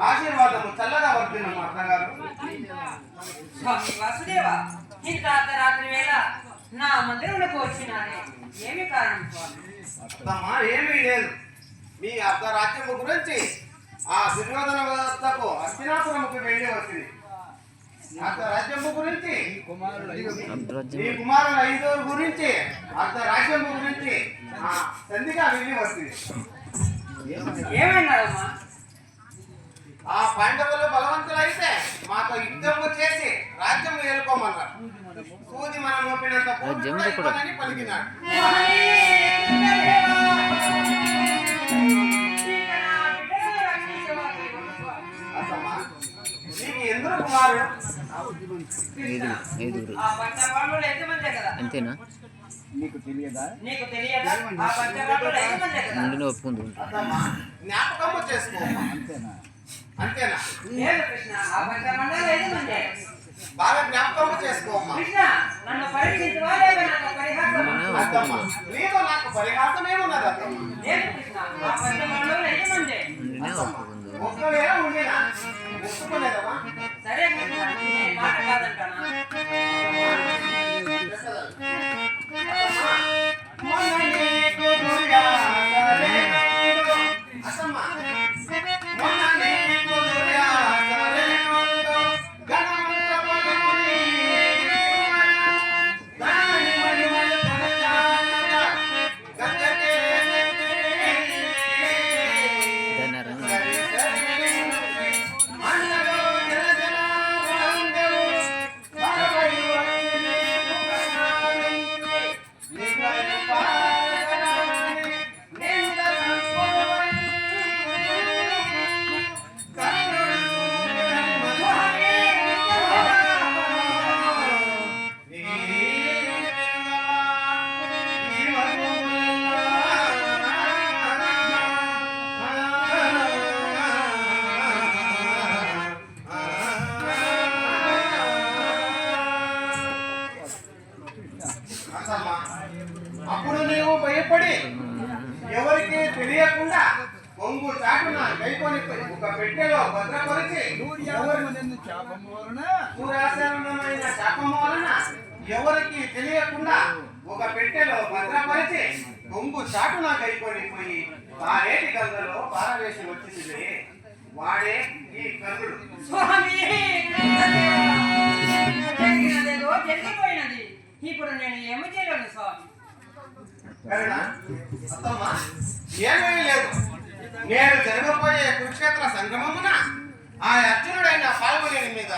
ఆశీర్వాదము చల్లగా వర్తిల్లమ్మ అత్తగారు. స్వామి వాసుదేవ, ఇంత అర్ధరాత్రి వేళ నా మందిరంలోకి వచ్చినారే, ఏమి కారణం స్వామి? అత్తమ్మా ఏమీ లేదు. మీ అర్ధరాజ్యము గురించి ఆ దుర్యోధన వద్దకు హస్తినాపురముకు వెళ్ళి వచ్చింది. అర్ధరాజ్యము గురించి మీ కుమారుల 5 గురించి అర్ధరాజ్యము గురించి సంధిగా వెళ్ళి వచ్చింది. ఏమన్నారమ్మా? ఆ పాండవులు బలవంతులైతే మాతో యుద్ధము చేసి రాజ్యం ఏలుకోమన్నారు. సూది మనం మోపినంత ఇవ్వనని పలికినాడు. నీకు ఎందుకు కుమారుడు? అంతేనా? నీకు తెలియదా? ఆ పంచపాండవులు 5 మందే కదా? ఒప్పుకుంటా. జ్ఞాపకము చేసుకో. అంతేనా? లేదు కృష్ణ, ఆ పంచపాండవులు 5 మందే. బాగా జ్ఞాపకము చేసుకోమ్మా. కృష్ణ, నన్ను పరీక్షించవా లేదా నాకు పరిహాసం? అత్తమ్మ నీతో నాకు పరిహాసమేమున్నది అత్తమ్మ? లేదు కృష్ణ, ఆ పంచపాండవులు 5 మందే. ఒక్కవేళ ఉండేనా ఒప్పుకోలేదమ్మా? సరే కృష్ణ, నేను మాట కాదంటానా? అప్పుడు నీవు భయపడి ఎవరికి తెలియకుండా కొంగు చాటున కైకొని ఒక పెట్టెలో భద్రపరిచి సూర్యాసనమైన శాపము వలన ఎవరికి తెలియకుండా ఒక పెట్టెలో భద్రపరిచి కొంగు చాటున కైకొని పోయి వారేటి గంగలో పారవేసి వచ్చింది. వాడే ఈ కర్ణుడు. జరిగిపోయినది, ఇప్పుడు నేను ఏమి చేయలేను స్వామి. ఏమీ లేదు. నేను జరగబోయే కురుక్షేత్ర సంగమమున ఆ అర్జునుడైన పాల్గొని మీద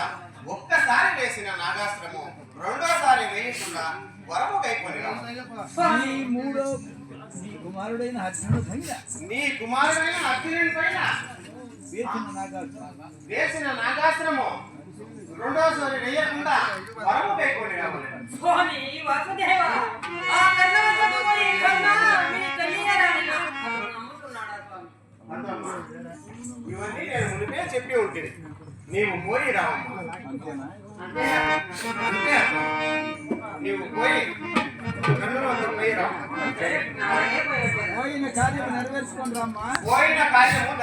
ఒక్కసారి వేసిన నాగాస్త్రము రెండోసారి వేయకుండా వరము కైకొని నీ కుమారుడైన అర్జునుడి పైన వేసిన నాగాస్త్రము రెండోసారి వేయకుండా వరము కైకొని స్వామి వాసుదేవ, ఆ కర్ణవద్దకు పోయి కర్ణ మీ కన్యరాణిగా అతను నమ్ముతున్నాడా స్వామి? ఇవన్నీ నేను మునిపే చెప్పి ఉంటుంది. నీవు మోయి రావమ్మా. అంతే నీవు పోయి కన్నుల వద్దకు పోయి రావమ్మా. పోయిన కార్యము నెరవేర్చుకొని రామ్మా. పోయిన కార్యము